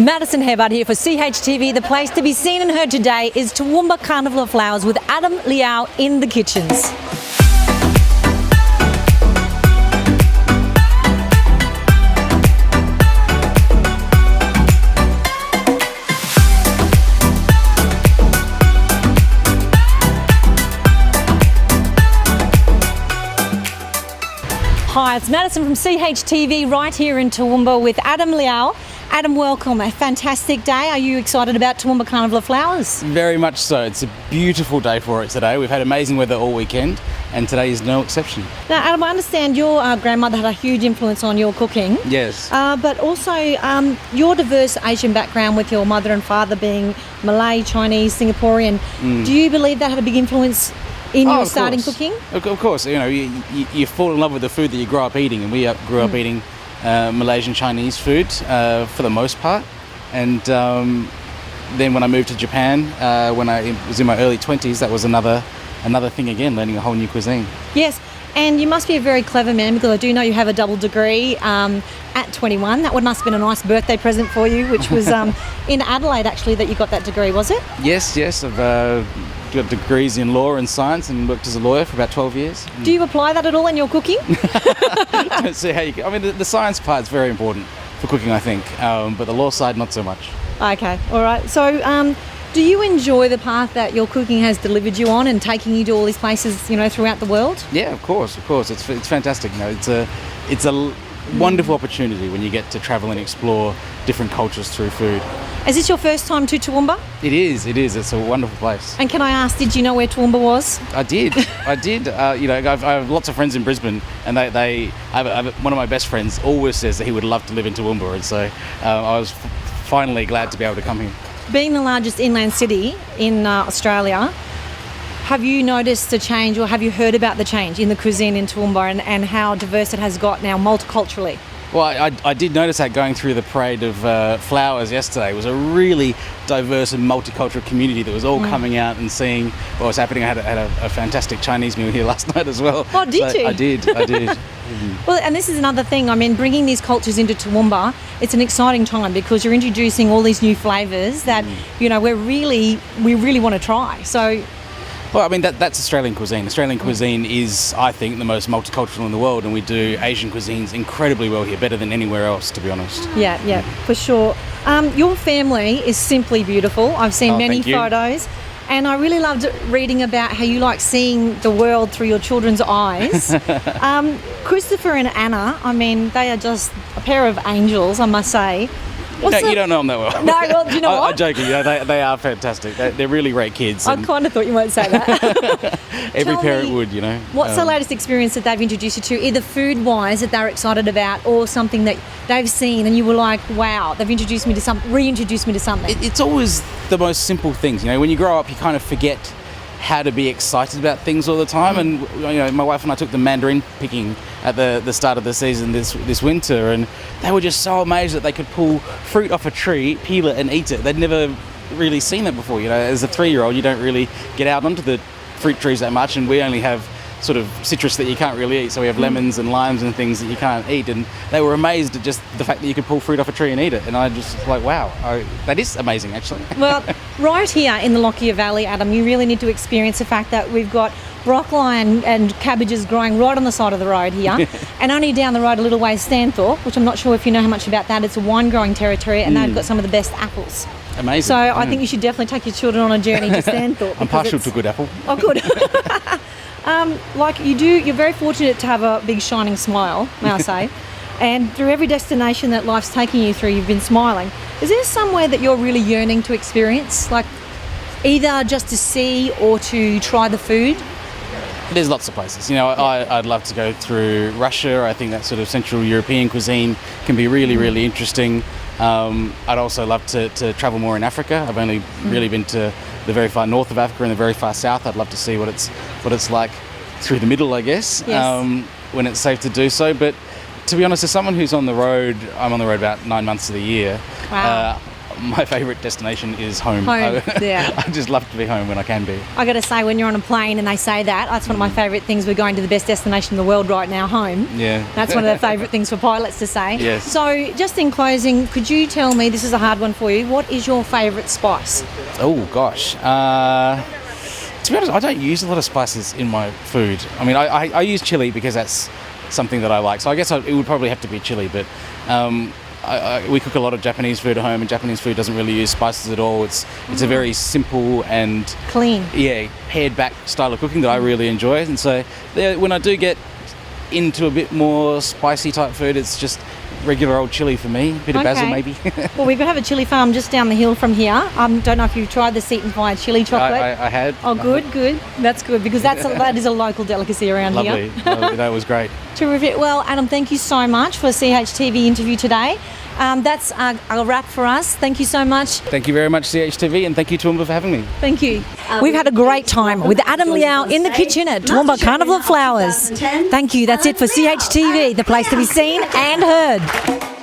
Madison here for Chtv. The place to be seen and heard today is Toowoomba Carnival of Flowers with Adam Liaw in the kitchens. Hi, it's Madison from Chtv right here in Toowoomba with Adam Liaw. Adam, welcome. A fantastic day. Are you excited about Toowoomba Carnival of Flowers? Very much so. It's a beautiful day for it today. We've had amazing weather all weekend and today is no exception. Now, Adam, I understand your grandmother had a huge influence on your cooking. Yes. But also your diverse Asian background with your mother and father being Malay, Chinese, Singaporean. Do you believe that had a big influence in your starting cooking? Of course. You know, you fall in love with the food that you grow up eating, and we grew up eating Malaysian Chinese food for the most part. And then when I moved to Japan, when I was in my early 20s, that was another thing again, learning a whole new cuisine. Yes, and you must be a very clever man, because I do know you have a double degree at 21. That must have been a nice birthday present for you, which was in Adelaide actually that you got that degree, was it? Yes. I've got degrees in law and science and worked as a lawyer for about 12 years. Do you apply that at all in your cooking? Don't see how you can. I mean, the science part is very important for cooking, I think, but the law side, not so much. Okay, all right. So do you enjoy the path that your cooking has delivered you on and taking you to all these places, you know, throughout the world? Yeah, of course. It's fantastic. You know, it's a wonderful opportunity when you get to travel and explore different cultures through food. Is this your first time to Toowoomba? It is. It's a wonderful place. And can I ask, did you know where Toowoomba was? I did. You know, I have lots of friends in Brisbane, and one of my best friends always says that he would love to live in Toowoomba, and so I was finally glad to be able to come here. Being the largest inland city in Australia, have you noticed a change, or have you heard about the change in the cuisine in Toowoomba and how diverse it has got now multiculturally? Well, I did notice that going through the parade of flowers yesterday. It was a really diverse and multicultural community that was all coming out and seeing what was happening. I had a fantastic Chinese meal here last night as well. Oh, did you? I did. Well, and this is another thing. I mean, bringing these cultures into Toowoomba, it's an exciting time because you're introducing all these new flavours that, you know, we really want to try. So. Well, I mean, that's Australian cuisine. Australian cuisine is, I think, the most multicultural in the world, and we do Asian cuisines incredibly well here, better than anywhere else, to be honest. Yeah, for sure. Your family is simply beautiful. I've seen many photos, and I really loved reading about how you like seeing the world through your children's eyes. Christopher and Anna, I mean, they are just a pair of angels, I must say. You don't know them that well. No, well, do you know what? I'm joking. You know, they are fantastic. They're really great kids. I kind of thought you might say that. Every parent would, you know. What's the latest experience that they've introduced you to, either food-wise that they're excited about, or something that they've seen and you were like, wow, they've reintroduced me to something? It's always the most simple things. You know, when you grow up, you kind of forget how to be excited about things all the time. And you know, my wife and I took them mandarin picking at the start of the season this winter, and they were just so amazed that they could pull fruit off a tree, peel it and eat it. They'd never really seen it before. You know, as a 3-year-old, you don't really get out onto the fruit trees that much, and we only have sort of citrus that you can't really eat, so we have lemons and limes and things that you can't eat, and they were amazed at just the fact that you could pull fruit off a tree and eat it, and I just like, wow, that is amazing actually. Well, right here in the Liaw Valley, Adam, you really need to experience the fact that we've got broccoli and cabbages growing right on the side of the road here, and only down the road a little ways, Stanthorpe, which I'm not sure if you know how much about that. It's a wine growing territory, and they've got some of the best apples. Amazing. So I think you should definitely take your children on a journey to Stanthorpe. I'm partial to good apple. Oh, good. Like you do, you're very fortunate to have a big shining smile, may I say. And through every destination that life's taking you through, you've been smiling. Is there somewhere that you're really yearning to experience, like either just to see or to try the food? There's lots of places. You know, I'd love to go through Russia. I think that sort of Central European cuisine can be really, really interesting. I'd also love to travel more in Africa. I've only really been to the very far north of Africa and the very far south. I'd love to see what it's like through the middle, I guess, when it's safe to do so. But to be honest, as someone who's on the road, I'm on the road about 9 months of the year. Wow. my favourite destination is home. Home, yeah. I just love to be home when I can be. I got to say, when you're on a plane and they say that's one of my favourite things. We're going to the best destination in the world right now, home. Yeah. That's one of the favourite things for pilots to say. Yes. So, just in closing, could you tell me, this is a hard one for you, what is your favourite spice? Oh, gosh. To be honest, I don't use a lot of spices in my food. I mean, I use chili because that's something that I like. So I guess it would probably have to be chili, but we cook a lot of Japanese food at home, and Japanese food doesn't really use spices at all. It's a very simple and clean, pared back style of cooking that I really enjoy. And so when I do get into a bit more spicy type food, it's just regular old chili for me. A bit of basil maybe. Well, we have a chili farm just down the hill from here. Don't know if you've tried the Seton Fire chili chocolate. I had. Oh, good. That's good, because that is a local delicacy around here. Lovely. That was great. Terrific. Well, Adam, thank you so much for a CHTV interview today. That's a wrap for us. Thank you so much. Thank you very much, CHTV, and thank you, Toowoomba, for having me. Thank you. We've had a great time with Adam Liaw in the kitchen at Toowoomba Carnival of Flowers. Thank you. That's it for CHTV, the place to be seen and heard.